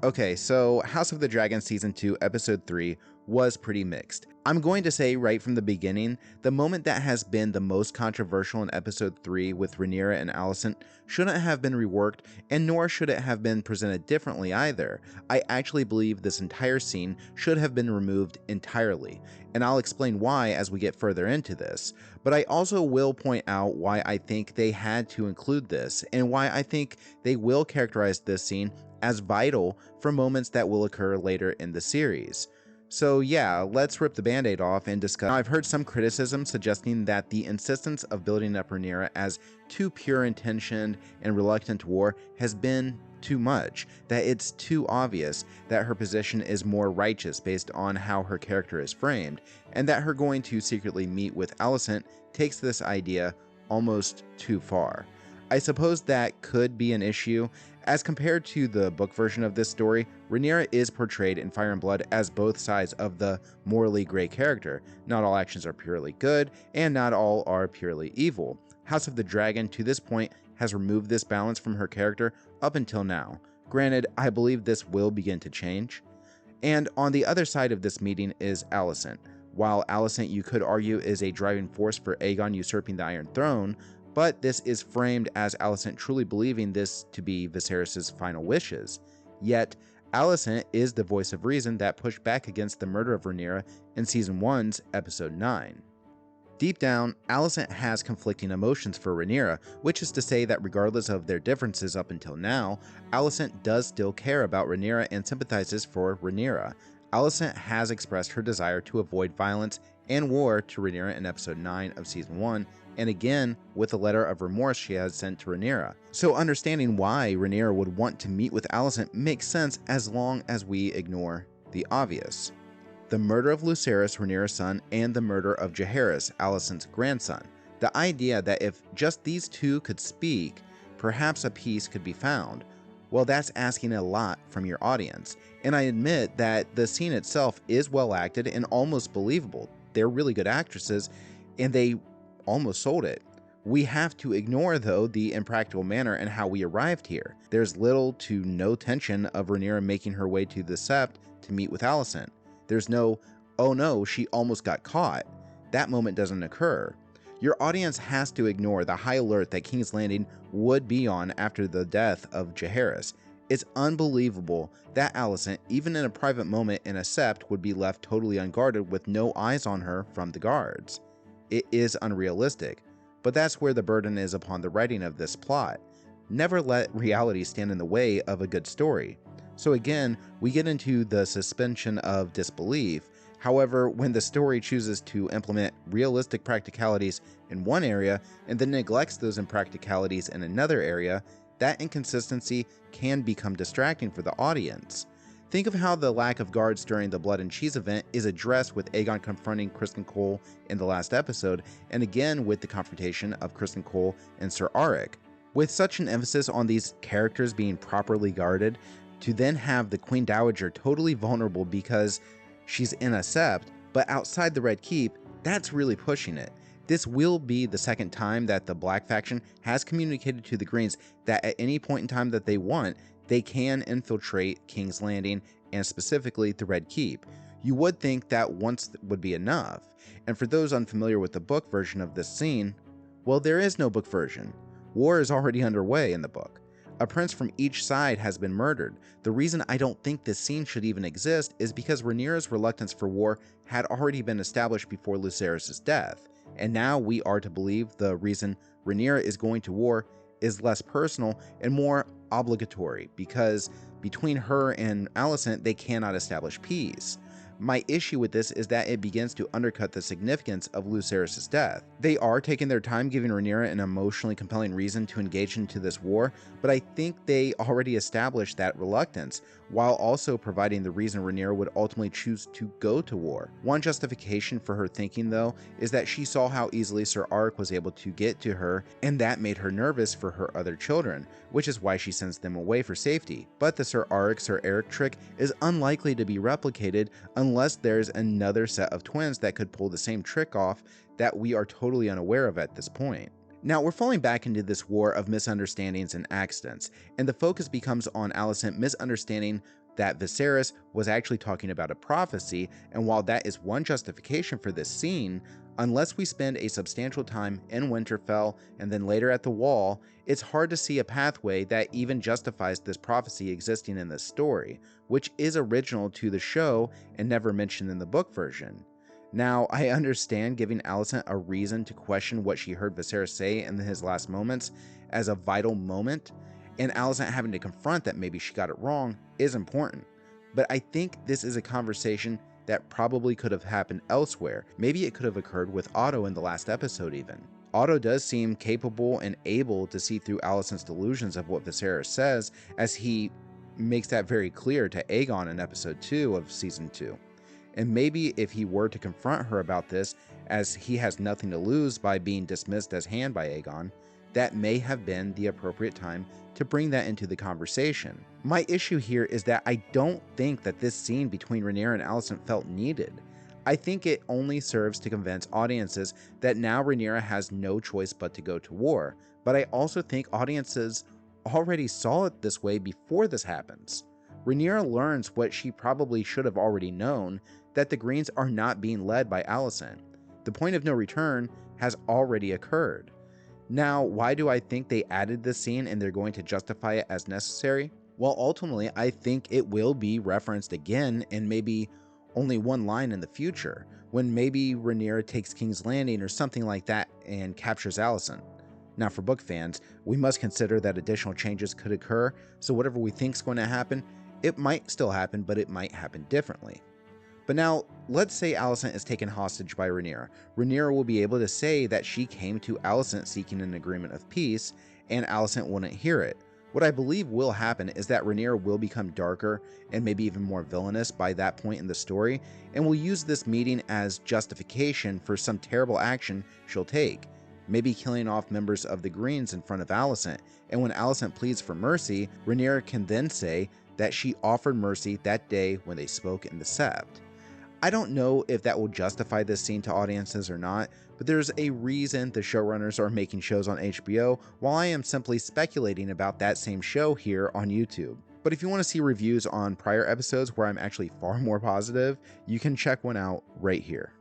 Okay, so House of the Dragon Season 2, Episode 3 was pretty mixed. I'm going to say right from the beginning, the moment that has been the most controversial in Episode 3 with Rhaenyra and Alicent shouldn't have been reworked, and nor should it have been presented differently either. I actually believe this entire scene should have been removed entirely, and I'll explain why as we get further into this. But I also will point out why I think they had to include this, and why I think they will characterize this scene as vital for moments that will occur later in the series. So yeah, let's rip the band-aid off and discuss. Now, I've heard some criticism suggesting that the insistence of building up Rhaenyra as too pure-intentioned and reluctant to war has been too much, that it's too obvious that her position is more righteous based on how her character is framed, and that her going to secretly meet with Alicent takes this idea almost too far. I suppose that could be an issue. As compared to the book version of this story, Rhaenyra is portrayed in Fire and Blood as both sides of the morally gray character. Not all actions are purely good, and not all are purely evil. House of the Dragon, to this point, has removed this balance from her character up until now. Granted, I believe this will begin to change. And on the other side of this meeting is Alicent. While Alicent, you could argue, is a driving force for Aegon usurping the Iron Throne, but this is framed as Alicent truly believing this to be Viserys' final wishes. Yet, Alicent is the voice of reason that pushed back against the murder of Rhaenyra in Season 1's Episode 9. Deep down, Alicent has conflicting emotions for Rhaenyra, which is to say that regardless of their differences up until now, Alicent does still care about Rhaenyra and sympathizes for Rhaenyra. Alicent has expressed her desire to avoid violence and war to Rhaenyra in Episode 9 of Season 1, and again with a letter of remorse she has sent to Rhaenyra. So understanding why Rhaenyra would want to meet with Alicent makes sense as long as we ignore the obvious. The murder of Lucerys, Rhaenyra's son, and the murder of Jaehaerys, Alicent's grandson. The idea that if just these two could speak, perhaps a peace could be found. Well, that's asking a lot from your audience, and I admit that the scene itself is well acted and almost believable. They're really good actresses, and they almost sold it. We have to ignore, though, the impractical manner and how we arrived here. There's little to no tension of Rhaenyra making her way to the Sept to meet with Alicent. There's no, oh no, she almost got caught. That moment doesn't occur. Your audience has to ignore the high alert that King's Landing would be on after the death of Jaehaerys. It's unbelievable that Alicent, even in a private moment in a Sept, would be left totally unguarded with no eyes on her from the guards. It is unrealistic, but that's where the burden is upon the writing of this plot. Never let reality stand in the way of a good story. So again, we get into the suspension of disbelief. However, when the story chooses to implement realistic practicalities in one area and then neglects those impracticalities in another area, that inconsistency can become distracting for the audience. Think of how the lack of guards during the Blood and Cheese event is addressed with Aegon confronting Criston Cole in the last episode, and again with the confrontation of Criston Cole and Ser Auric. With such an emphasis on these characters being properly guarded, to then have the Queen Dowager totally vulnerable because she's in a Sept, but outside the Red Keep, that's really pushing it. This will be the second time that the Black faction has communicated to the Greens that at any point in time that they want, they can infiltrate King's Landing and specifically the Red Keep. You would think that once would be enough. And for those unfamiliar with the book version of this scene, well, there is no book version. War is already underway in the book. A prince from each side has been murdered. The reason I don't think this scene should even exist is because Rhaenyra's reluctance for war had already been established before Lucerys' death, and now we are to believe the reason Rhaenyra is going to war is less personal and more obligatory, because between her and Alicent they cannot establish peace. My issue with this is that it begins to undercut the significance of Lucerys' death. They are taking their time giving Rhaenyra an emotionally compelling reason to engage into this war, but I think they already established that reluctance, while also providing the reason Rhaenyra would ultimately choose to go to war. One justification for her thinking, though, is that she saw how easily Ser Auric was able to get to her, and that made her nervous for her other children, which is why she sends them away for safety. But the Ser Auric-Ser Eric trick is unlikely to be replicated unless there's another set of twins that could pull the same trick off that we are totally unaware of at this point. Now, we're falling back into this war of misunderstandings and accidents, and the focus becomes on Alicent misunderstanding that Viserys was actually talking about a prophecy, and while that is one justification for this scene, unless we spend a substantial time in Winterfell and then later at the Wall, it's hard to see a pathway that even justifies this prophecy existing in this story, which is original to the show and never mentioned in the book version. Now, I understand giving Alicent a reason to question what she heard Viserys say in his last moments as a vital moment, and Alicent having to confront that maybe she got it wrong is important. But I think this is a conversation that probably could have happened elsewhere. Maybe it could have occurred with Otto in the last episode even. Otto does seem capable and able to see through Alicent's delusions of what Viserys says, as he makes that very clear to Aegon in episode 2 of season 2. And maybe if he were to confront her about this, as he has nothing to lose by being dismissed as hand by Aegon, that may have been the appropriate time to bring that into the conversation. My issue here is that I don't think that this scene between Rhaenyra and Alicent felt needed. I think it only serves to convince audiences that now Rhaenyra has no choice but to go to war, but I also think audiences already saw it this way before this happens. Rhaenyra learns what she probably should have already known, that the Greens are not being led by Alicent. The point of no return has already occurred. Now, why do I think they added this scene and they're going to justify it as necessary? Well, ultimately, I think it will be referenced again in maybe only one line in the future, when maybe Rhaenyra takes King's Landing or something like that and captures Alicent. Now, for book fans, we must consider that additional changes could occur, so whatever we think is going to happen, it might still happen, but it might happen differently. But now, let's say Alicent is taken hostage by Rhaenyra. Rhaenyra will be able to say that she came to Alicent seeking an agreement of peace, and Alicent wouldn't hear it. What I believe will happen is that Rhaenyra will become darker and maybe even more villainous by that point in the story, and will use this meeting as justification for some terrible action she'll take, maybe killing off members of the Greens in front of Alicent, and when Alicent pleads for mercy, Rhaenyra can then say that she offered mercy that day when they spoke in the Sept. I don't know if that will justify this scene to audiences or not, but there's a reason the showrunners are making shows on HBO, while I am simply speculating about that same show here on YouTube. But if you want to see reviews on prior episodes where I'm actually far more positive, you can check one out right here.